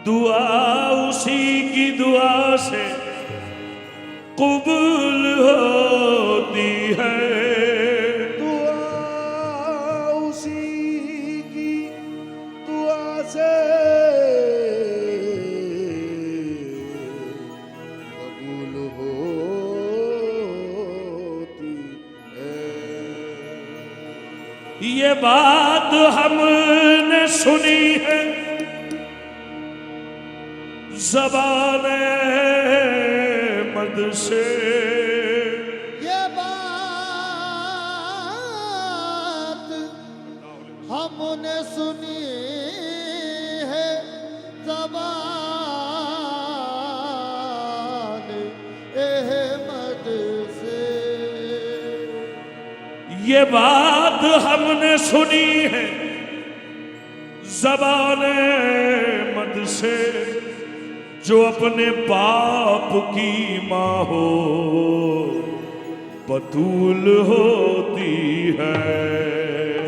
दुआ उसी की दुआ से कबूल होती है। दुआ उसी की दुआ से कबूल होती है। ये बात हमने सुनी है ज़बाने मद से, ये बात हमने सुनी है ज़बान अहमद से। ये बात हमने सुनी है ज़बाने मद से, जो अपने बाप की माँ हो बतूल होती है।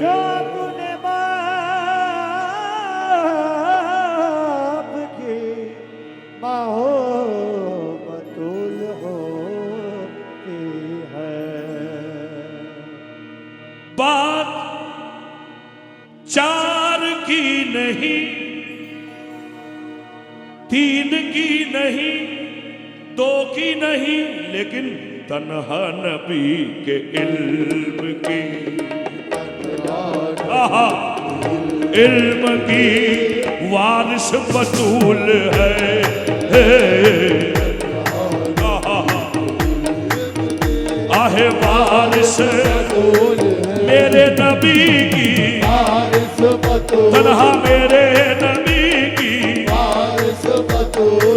जो अपने बाप की माँ हो बतूल होती है। बात चार की नहीं, तीन की नहीं, दो की नहीं, लेकिन तन्हा नबी के इल्म की, आहा, इल्म की वारिस बतूल है। आहे वारिस मेरे नबी की, तन्हा मेरे नबी की,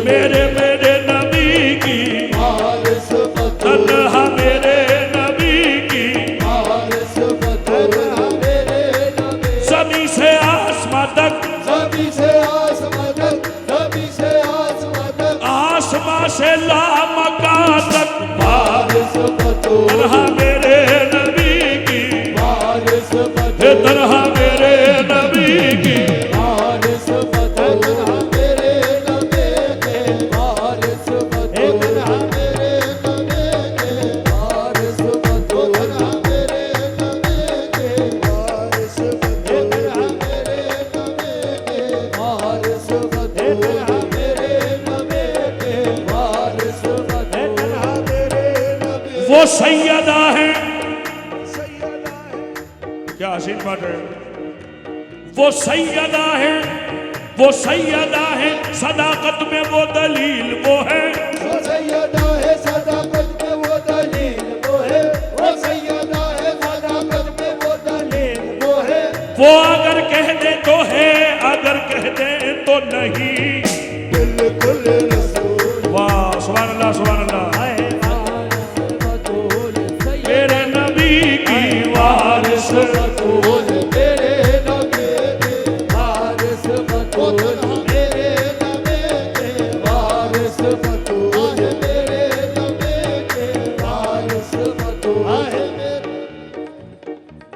मेरे मेरे नबी की, तन्हा मेरे नबी की। ज़मीं से आसमां तक, आसमां से लामकां तक, तन्हा मेरे नबी की, तन्हा मेरे नबी की। वो सैयदा है, क्या हसीन बात है। वो सैयदा है, वो सैयदा है, सदाकत में वो दलील वो है। वो सैयदा है सदाकत में वो दलील वो है। वो सैयदा है सदाकत में वो दलील वो है। वो अगर कह दे तो है, अगर कह दे तो नहीं। बिल्कुल रसूल। वाह सुभान अल्लाह सुभान अल्लाह। मेरे नबी की वारिस बतूल, मेरे नबी के वारिस बतूल, मेरे नबी के वारिस बतूल, मेरे नबी के वारिस बतूल।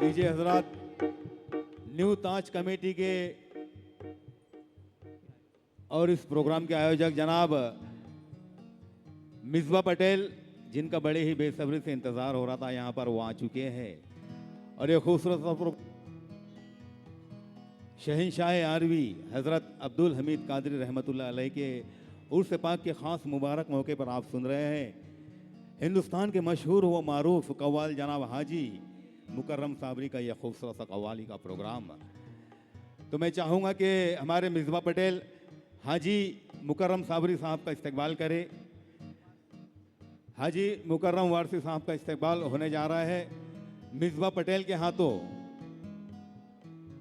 लीजिए हजरात, न्यू ताज कमेटी के और इस प्रोग्राम के आयोजक जनाब मिसबा पटेल, जिनका बड़े ही बेसब्री से इंतजार हो रहा था, यहाँ पर वो आ चुके हैं। और ये खूबसूरत शहंशाह आरवी हज़रत अब्दुल हमीद कादरी रहमतुल्लाह अलैह के उर्स पाक के ख़ास मुबारक मौके पर आप सुन रहे हैं हिंदुस्तान के मशहूर व मारूफ कव्वाल जनाब हाजी मुकर्रम साबरी का यह खूबसूरत सा कव्वाली का प्रोग्राम। तो मैं चाहूँगा कि हमारे मिसबा पटेल हाजी मुकर्रम साबरी साहब का इस्तकबाल करे। हाजी मुकर्रम वारसी साहब का इस्तकबाल होने जा रहा है मिसबा पटेल के हाथों।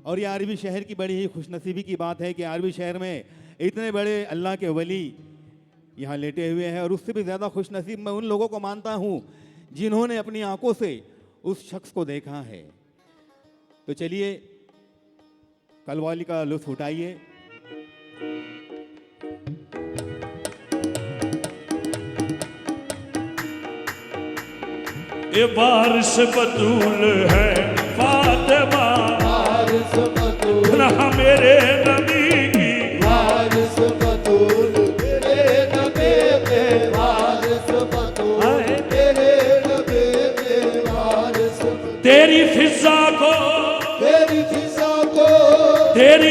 और ये आरवी शहर की बड़ी ही खुशनसीबी की बात है कि आरवी शहर में इतने बड़े अल्लाह के वली यहाँ लेटे हुए हैं। और उससे भी ज़्यादा खुशनसीब मैं उन लोगों को मानता हूँ जिन्होंने अपनी आंखों से उस शख्स को देखा है। तो चलिए कव्वाली का लुत्फ उठाइए। ये वारिस बतूल है फातिमा, वारिस बतूल, ना मेरे नबी की, वारिस बतूल,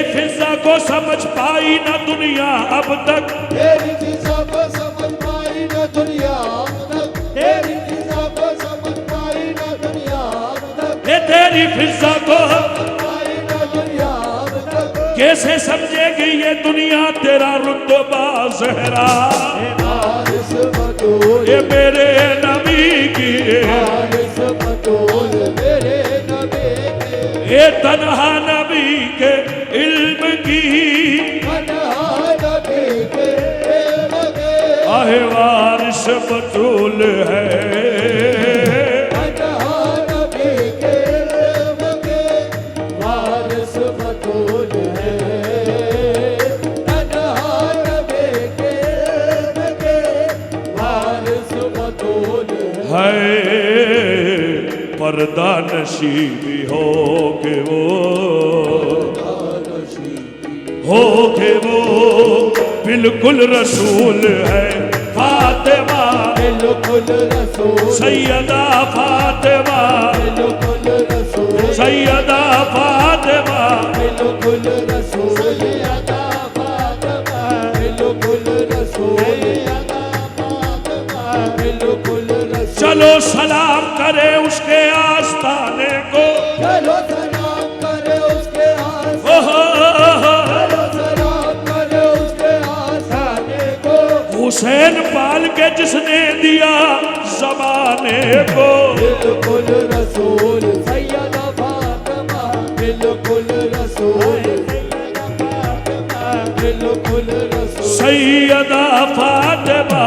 तेरी फिजा को समझ पाई ना दुनिया अब तक, तेरी फिजा को समझ पाई ना दुनिया अब तक, तेरी फिजा को समझ पाई ना दुनिया अब तक, ये तेरी फिजा को पाई ना दुनिया अब तक। कैसे समझेगी ये दुनिया तेरा रुतबा ज़हरा, वारिस बतूल, ये मेरे नबी की, वारिस बतूल मेरे नबी के, ये तन्हा नबी के इल्म की, तन्हा नबी के इल्म के, आहे वारिस बतूल है, तन्हा नबी के इल्म के, वारिस बतूल है, तन्हा नबी के इल्म के, वारिस बतूल है। पर्दा नशीबी हो के वो बिल्कुल रसूल है फातिमा, बिल्कुल रसूल, सैयदा फातिमा, बिल्कुल रसूल, सैयदा फातिमा, बिल्कुल रसूल, सैयदा फातिमा, बिल्कुल रसूल, सैयदा फातिमा, बिल्कुल रसूल। चलो सलाम करे उसके आस्थाने को, चलो सलाम करे उसके आस्थाने, ओहो चलो सलाम करे उसके आस्थाने को, हुसैन पाल के जिसने दिया जमाने को, बिल्कुल रसूल, सैयदा फातिमा, बिल्कुल रसूल, सैयदा फातिमा, बिल्कुल रसूल, सैयदा फातिमा,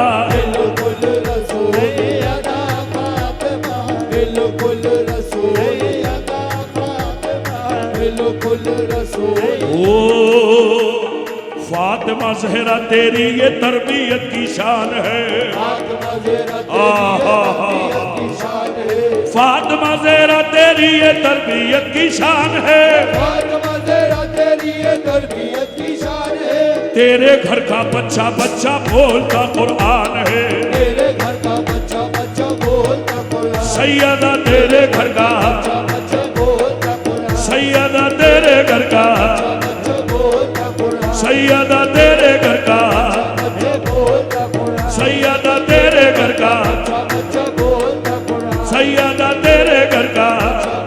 बिल्कुल रसूल, सैयदा फातिमा, बिल्कुल रसूल, सैयदा फातिमा, बिल्कुल रसूल। ओ फातिमा ज़हरा तेरी ये तरबियत की शान है, फातिमा ज़हरा तेरी की शान है, फातिमा ज़हरा तेरी ये तरबियत की शान है, फातिमा ज़हरा तेरी ये तरबियत की शान है, तेरे घर का बच्चा बच्चा बोलता कुरान है, तेरे घर का बच्चा बच्चा बोलता कुरान, सैयदा तेरे घर का, बच्चा बच्चा बोलता कुरान, सैयदा तेरे घर का, बच्चा बोलता कुरान, सैयदा तेरे घर का, बच्चा बोलता कुरान, सैयदा तेरे घर का, बच्चा बोलता कुरान, सैयदा तेरे घर का,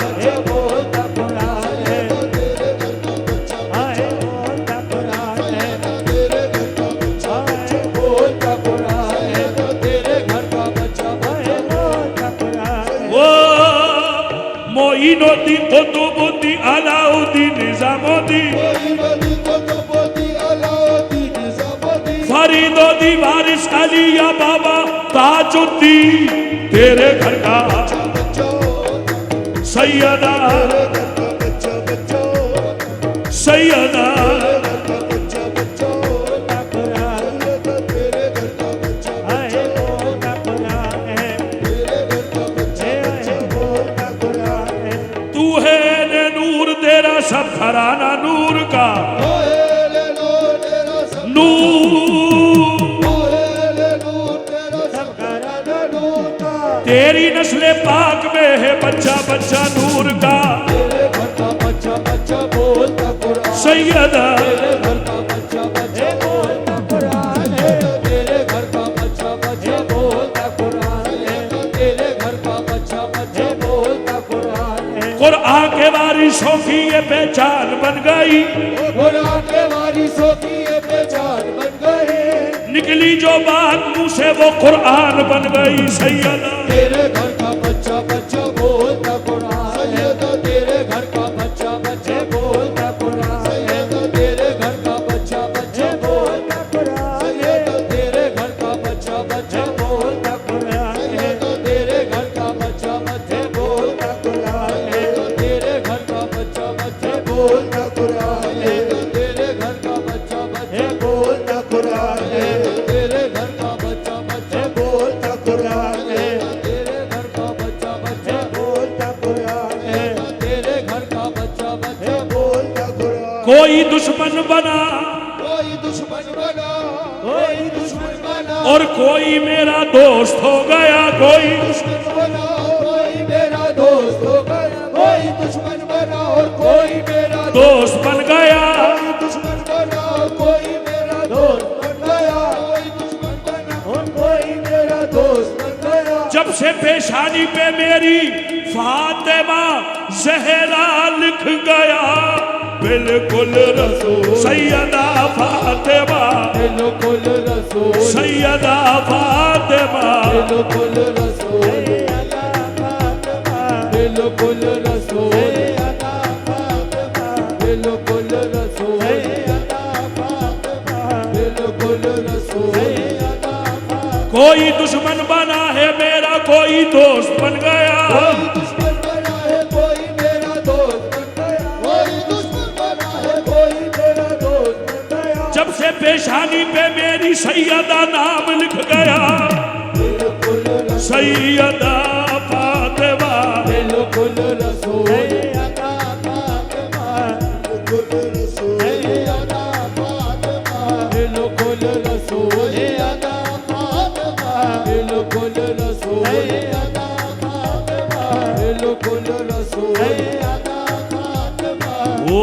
बच्चा बोलता कुरान है, तेरे घर का बच्चा आए बोलता कुरान है, तेरे घर का बच्चा बोलता कुरान है, तेरे घर का बच्चा बोलता कुरान है। वो मोइनुद्दीन कुतुबुद्दीन अलाउद्दीन निजामुद्दीन कोई नदी को तो बोती अलाउद्दीन निज़ामुद्दीन, फरीदोद्दीन वारिस अली या बाबा ताजुद्दीन तेरे घर का बच्चो सैयदा, तेरे घर का बच्चा बच्चो, सैयदा तेरे घर का बच्चा बच्चो, तेरे घर का बच्चा आए बोलता कुरान है, तेरे घर का बच्चा बच्चा बोलता कुरान है। तू है ने नूर तेरा सब घराना नूर का ओहे नूर तेरा सब, नूर, ओहे नूर तेरा सब घराना नूर का, तेरी नस्ल पाक में है बच्चा बच्चा नूर का, तेरे घर का बच्चा बच्चा बोलता कुरान, सैयदा तेरे घर का बच्चा बच्चा बोलता कुरान है, तेरे घर का बच्चा बच्चा बोलता कुरान है, तेरे घर का बच्चा बच्चा बोलता कुरान है। कुरान के वारिसों की ये पहचान बन गई, कुरान के वारिसों की ये पहचान बन गए, निकली जो बात मुंह से वो कुरान बन गई, सैयदा तेरे घर का बच्चा बच्चा बोलता कुरान है, तेरे घर का बच्चा बच्चा बोलता कुरान है, तेरे घर का बच्चा बच्चा बोलता कुरान है, तेरे घर का बच्चा बच्चा बोलता कुरान है, तेरे घर का बच्चा बच्चा बोलता कुरान है, तेरे घर का बच्चा बच्चा बोलता कुरान है, तेरे घर का बच्चा बच्चा बोलता कुरान है, तेरे घर का बच्चा बच्चा बोलता कुरान है, तेरे घर का बच्चा बच्चा बोलता कुरान है, तेरे घर का बच्चा बच्चा बोलता कुरान। कोई दुश्मन बना कोई दुश्मन बना, कोई दुश्मन बना, और कोई मेरा दोस्त हो गया, कोई दुश्मन बना, कोई मेरा दोस्त हो गया, कोई दुश्मन बना और कोई मेरा दोस्त बन गया, से पेशानी पे मेरी फातिमा ज़हरा लिख गया, बिल्कुल रसूल सैयदा फातिमा, बिल्कुल रसूल सैयदा फातिमा, बिल्कुल रसूल बिल्कुल रसूल बिल्कुल रसूल बिल्कुल रसूल। कोई दुश्मन बना है मेरा कोई दोस्त बन गया, कोई दुश्मन बना है कोई मेरा दोस्त बन गया, कोई दुश्मन बना है कोई मेरा दोस्त बन गया। जब से पेशानी पे मेरी सैयदा नाम लिख गया, बिल्कुल रसूल सैयदा फातिमा, बिल्कुल रसूल बिल्कुल रसूल बिल्कुल रसूल बिल्कुल रसूल बिल्कुल रसूल। ओ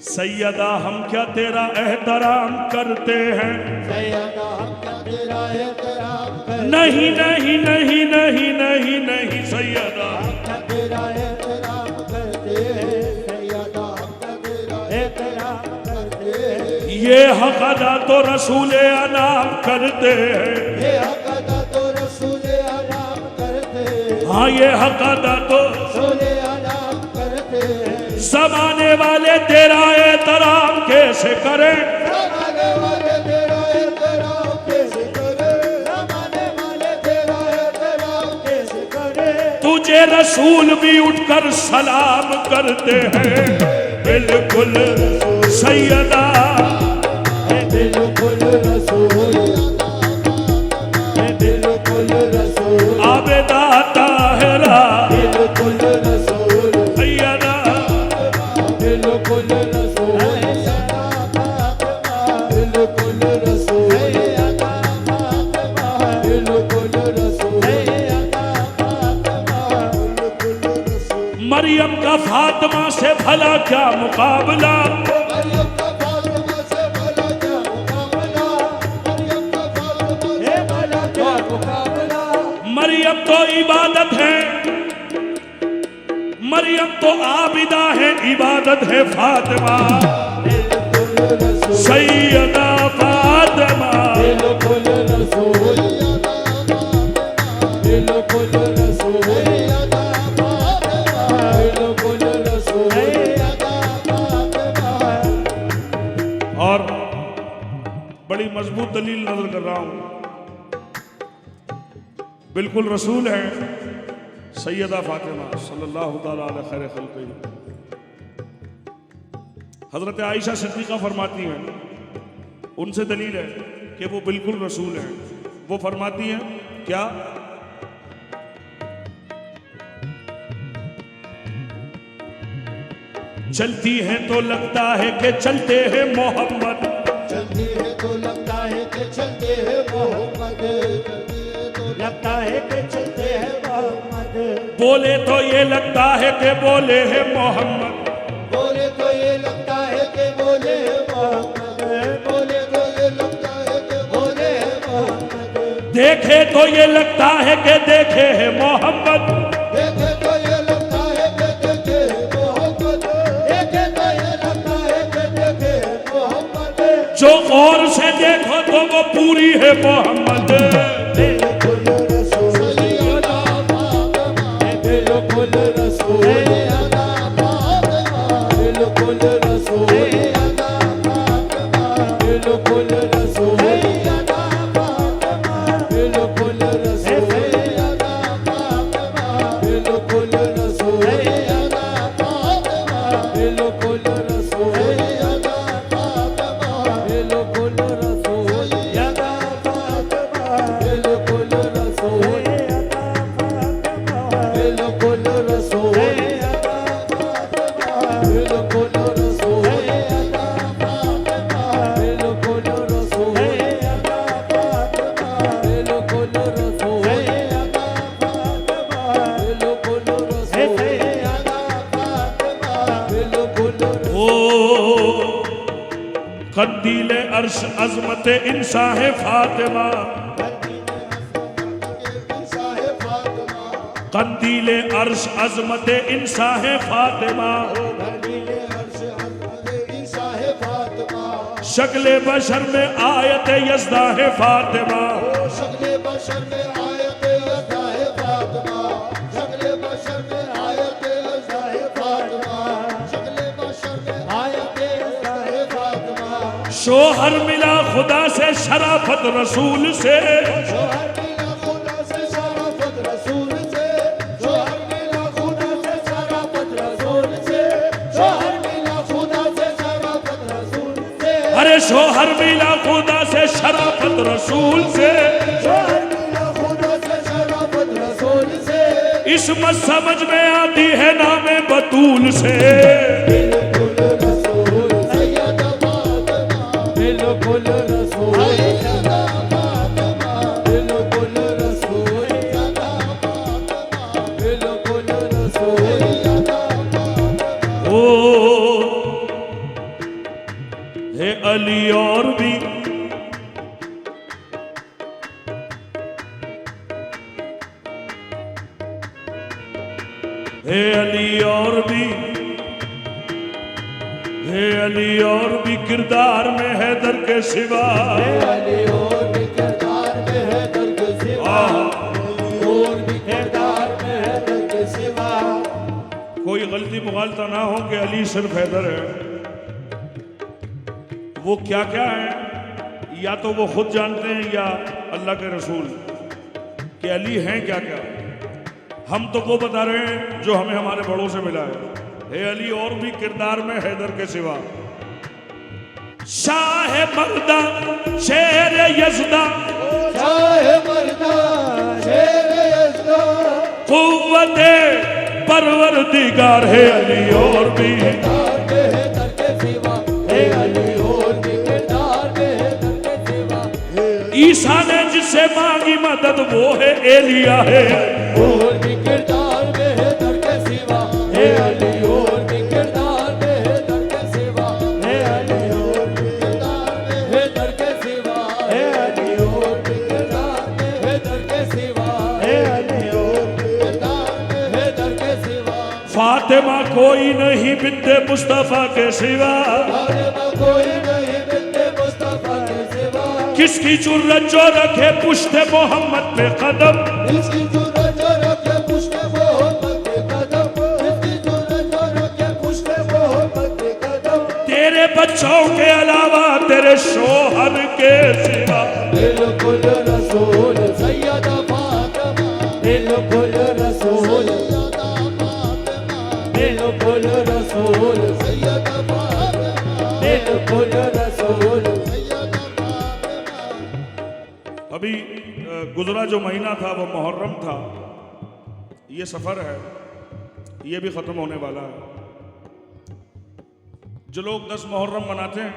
सैयदा हम क्या तेरा एहतराम करते हैं, सैयदा हम क्या तेरा एहतराम करते नहीं नहीं नहीं नहीं नहीं नहीं सैयदा, हैं, तेरा एहतराम करते हैं, सैयदा हम क्या तेरा एहतराम करते हैं। ये हक अदा तो रसूल अनाम करते हैं, ये हक अदा तो रसूल अनाम करते हैं, हाँ ये हक अदा तो रसूल अनाम करते हैं। जमाने वाले तेरा एहतराम कैसे करें, जमाने वाले तेरा एहतराम कैसे करें, जमाने वाले तेरा एहतराम कैसे करें। तुझे रसूल भी उठकर सलाम करते हैं, बिल्कुल सैयदा, बिल्कुल रसूल बिल्कुल रसूल आबेदा ताहिरा, बिल्कुल रसूल सैयदा, बिल्कुल रसूल बिल्कुल रसूल बिल्कुल रसूल। मरियम का फातिमा से भला क्या मुकाबला, मरियम का फातिमा से भला क्या मुकाबला, मरियम का फातिमा से भला क्या मुकाबला। मरियम तो इबादत है, मरियम तो आबिदा है, इबादत है फातिमा, बिल्कुल रसूल सैयदा फातिमा, बिल्कुल रसूल बिल्कुल रसूल बिल्कुल रसूल। और बड़ी मजबूत दलील नजर कर रहा हूं, बिल्कुल रसूल है सैयदा फातिमा सल्लल्लाहु तआला अलैहि खैर खल्क़ी। हजरत आयशा सिद्दीक़ा फरमाती हैं, उनसे दलील है कि वो बिल्कुल रसूल हैं। वो फरमाती हैं क्या, चलती हैं तो लगता है कि चलते हैं मोहम्मद, चलती है तो लगता है कि चलते हैं मोहम्मद, चलती है तो लगता है कि चलते हैं मोहम्मद। बोले तो ये लगता है कि बोले हैं मोहम्मद, बोले तो ये लगता है कि बोले हैं मोहम्मद, बोले तो ये लगता है कि बोले हैं मोहम्मद। देखे तो ये लगता है कि देखे हैं मोहम्मद, देखे तो ये लगता है कि देखे हैं मोहम्मद, देखे तो ये लगता है कि देखे हैं मोहम्मद। जो गौर से देखो तो वो पूरी है मोहम्मद। बिल्कुल रसूल सैयदा फातिमा, बिल्कुल रसूल सैयदा फातिमा, बिल्कुल रसूल सैयदा फातिमा, बिल्कुल रसूल सैयदा फातिमा, बिल्कुल रसूल सैयदा फातिमा, बिल्कुल रसूल सैयदा फातिमा, बिल्कुल रसूल सैयदा फातिमा, बिल्कुल रसूल सैयदा फातिमा, बिल्कुल रसूल बिल्कुल रसूल बिल्कुल रसूल बिल्कुल रसूल बिल्कुल रसूल बिल्कुल रसूल बिल्कुल ओ कंदील अर्श अजमत इंसा है फातिमा, कंदील अर्श अजमत इंसा है फातिमा, शक्ल बशर में आयत यज़दा है फातिमा, शक्ल बशर में आयत यज़दा है फातिमा, शक्ल बशर में आयत यज़दा है फातिमा, शक्ल बशर में आयत यज़दा है फातिमा। शोहर मिला खुदा से शराफत रसूल से, शोहर मिला खुदा से शराफत रसूल से, शोहर मिला खुदा से शराफत रसूल से, शोहर मिला खुदा से शराफत रसूल से, अरे शोहर मिला खुदा से शराफत रसूल से, शोहर मिला खुदा से शराफत रसूल से। इसमत समझ में आती है नामे बतूल से, बिल्कुल रसूल सैयदा फातिमा, बिल्कुल रसूल सैयदा फातिमा, बिल्कुल रसूल सैयदा फातिमा, बिल्कुल रसूल सैयदा फातिमा। ओ है अली और भी है अली और भी, है अली और भी किरदार में हैदर के सिवा, अली और भी किरदार में है दर्द सिवा, अली और भी किरदार में है दर्द सिवा। कोई गलती मुगालता ना हो कि अली सिर्फ हैदर है, वो क्या क्या है या तो वो खुद जानते हैं या अल्लाह के रसूल कि अली हैं क्या क्या। हम तो वो बता रहे हैं जो हमें हमारे बड़ों से मिला है अली और भी किरदार में हैदर के सिवा। शाह मर्दा शेर यज़दा, शाह मर्दा शेर यज़दा, कुव्वते परवरदिगार है अली और भी, किरदार में है दर के सिवा, है अली और भी किरदार में है दर के सिवा। ईसा ने जिससे मांगी मदद वो है एलिया है, और भी किरदार में है दर के सिवा, है अली और भी किरदार में है दर के सिवा, है अली और भी किरदार में है दर के सिवा, है अली और भी किरदार में है दर के सिवा, है अली और भी किरदार में है दर के सिवा। फातिमा कोई नहीं बिन्ते मुस्तफा के सिवा, फातिमा कोई नहीं बिन्ते मुस्तफा के सिवा, किसकी जुर्रत जो रखे पुश्ते मोहम्मद पे कदम, इसकी जुर्रत जो रखे पुश्ते मोहम्मद पे कदम, इसकी जुर्रत जो रखे पुश्ते मोहम्मद पे कदम। तेरे बच्चों के अलावा तेरे शोहर के सिवा, बिल्कुल रसूल सैयदा फातिमा, बिल्कुल रसूल सैयदा फातिमा, बिल्कुल रसूल सैयदा फातिमा, बिल्कुल रसूल सैयदा फातिमा। अभी गुजरा जो महीना था वो मुहर्रम था, ये सफ़र है, ये भी ख़त्म होने वाला है। जो लोग 10 मुहर्रम मनाते हैं,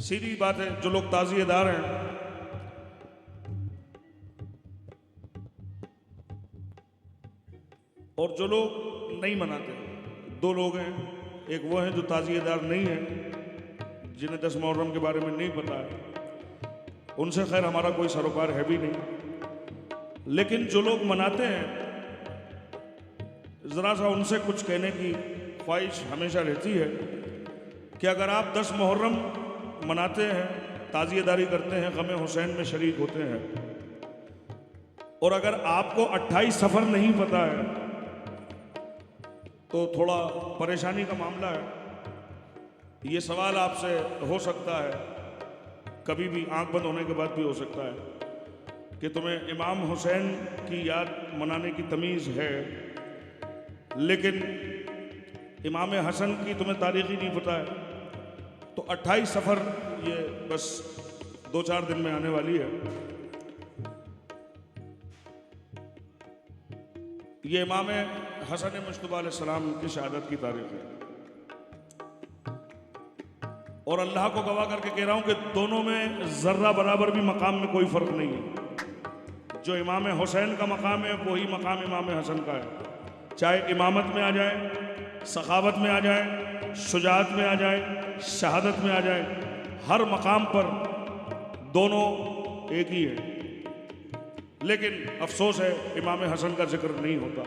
सीधी बात है, जो लोग ताज़िएदार हैं और जो लोग नहीं मनाते, 2 लोग हैं। एक वो हैं जो ताज़िएदार नहीं हैं, जिन्हें 10 मुहर्रम के बारे में नहीं पता है, उनसे खैर हमारा कोई सरोकार है भी नहीं। लेकिन जो लोग मनाते हैं, ज़रा सा उनसे कुछ कहने की ख्वाहिश हमेशा रहती है कि अगर आप 10 मुहर्रम मनाते हैं, ताज़िएदारी करते हैं, ग़म हुसैन में शरीक होते हैं, और अगर आपको 28 सफ़र नहीं पता है तो थोड़ा परेशानी का मामला है। ये सवाल आपसे हो सकता है, कभी भी आंख बंद होने के बाद भी हो सकता है कि तुम्हें इमाम हुसैन की याद मनाने की तमीज़ है, लेकिन इमाम हसन की तुम्हें तारीख़ ही नहीं पता है। तो 28 सफ़र ये बस 2-4 दिन में आने वाली है। ये इमाम हसन मुश्तबा अलैहिस्सलाम की शहादत की तारीख़ है, और अल्लाह को गवाह करके कह रहा हूँ कि दोनों में ज़र्रा बराबर भी मकाम में कोई फ़र्क नहीं है। जो इमाम हुसैन का मकाम है वही मकाम इमाम हसन का है, चाहे इमामत में आ जाए, सखावत में आ जाए, शुजाअत में आ जाए, शहादत में आ जाए, हर मकाम पर दोनों एक ही है। लेकिन अफसोस है इमाम हसन का जिक्र नहीं होता,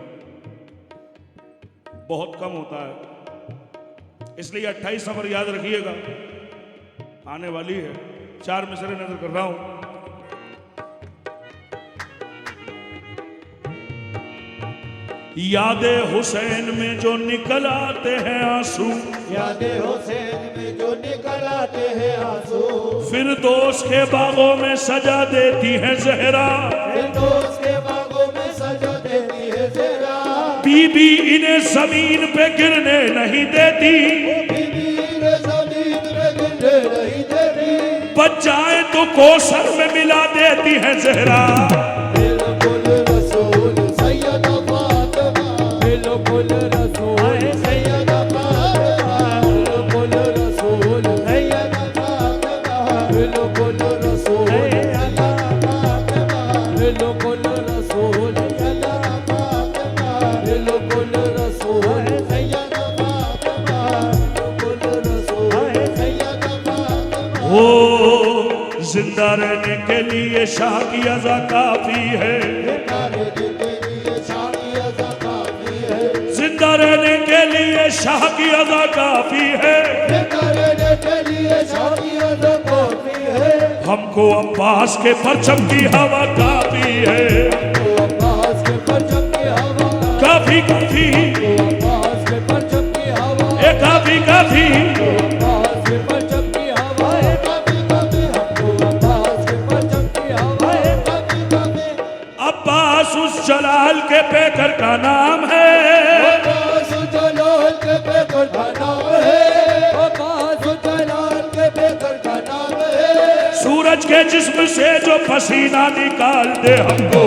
बहुत कम होता है। इसलिए 28 सफर याद रखिएगा, आने वाली है। 4 मिसरे नजर कर रहा हूं। यादे हुसैन में जो निकल आते हैं आंसू, यादे हुसैन में जो निकल आते हैं आंसू, फिर दोस्त के बागों में सजा देती है जहरा, फिर दोस्त के बागों में सजा देती है ज़हरा। बीबी इन्हें जमीन पे गिरने नहीं देती, बीबी ने ज़मीन पे गिरने नहीं देती, बच जाए तो कौसर में मिला देती है जहरा। बिल्कुल रसूल सैयदा फातिमा, बिल्कुल रसूल सैयदा फातिमा, बिल्कुल रसूल सैयदा फातिमा, बिल्कुल रसूल सैयदा फातिमा, बिल्कुल रसूल सैयदा फातिमा, बिल्कुल रसूल सैयदा फातिमा, बिल्कुल रसूल सैयदा फातिमा। हो जिंदा रहने के लिए शाह की अज़ा काफी है, जिंदा रहने के लिए शाह की अज़ा काफी है। हमको अब्बास के परचम की हवा काफी है, काफी काफी ए काफी काफी। अब्बास उस जलाल के पेकर का नाम है, सूरज के जिस्म से जो पसीना निकाल दे हमको,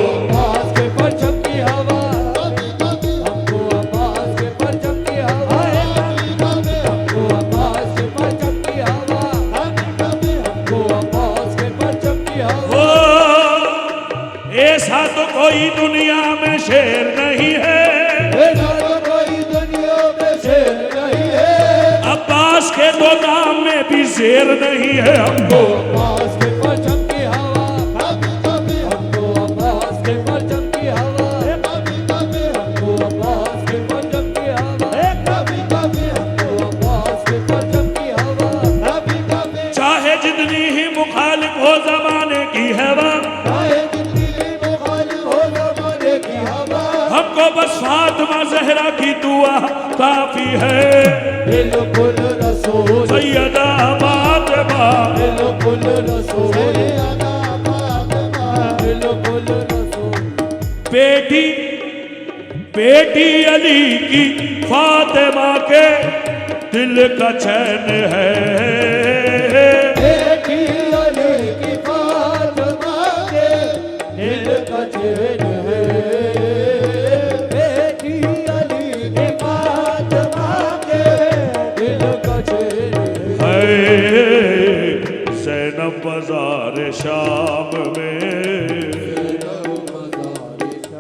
वो ऐसा तो कोई दुनिया में शेर नहीं है, अब्बास के तो नाम में भी शेर नहीं है। हमको चाहे जितनी ही मुखालिफ हो जमाने की हवा, हमको बस फातिमा ज़हरा की दुआ काफी है। बिल्कुल रसूल सैयदा फातिमा, बिल्कुल रसूल सैयदा फातिमा, बिल्कुल रसूल। बेटी बेटी अली की फातिमा के दिल का चैन है, बेटी अली की फातिमा के दिल का चैन है, बेटी अली की फातिमा के दिल का चैन है। ज़ैनब बाजार शाम में,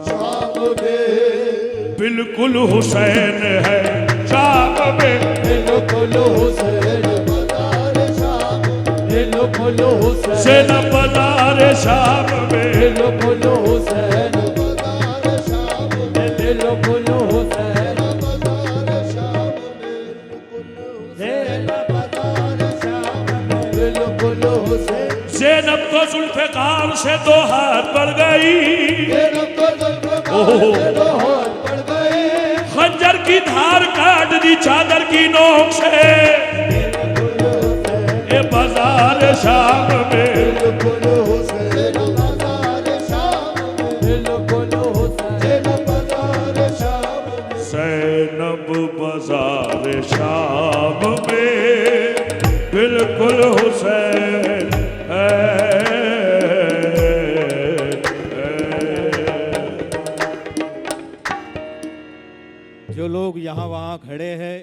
शाम में बिल्कुल हुसैन है शाम में, बिल्कुल हुसैन बाजार शाम, बिल्कुल हुसैन ज़ैनब बाजार शाम में, बिल्कुल हुसैन बाजार शाम, बिल्कुल हुसैन बाजार शाम, बिल्कुल शाम, बिल्कुल हुसैन। ज़ैनब को जुल्फ़िकार से 2 हाथ पड़ गई, ओहो खंजर की धार काट दी चादर की नोक से, ए बाजार शाम में, बिल्कुल हुसैन बाजार शाम, बिल्कुल हुसैन बाजार शाम, ज़ैनब बाजार शाम में, बिल्कुल हुसैन जो लोग यहाँ वहाँ खड़े हैं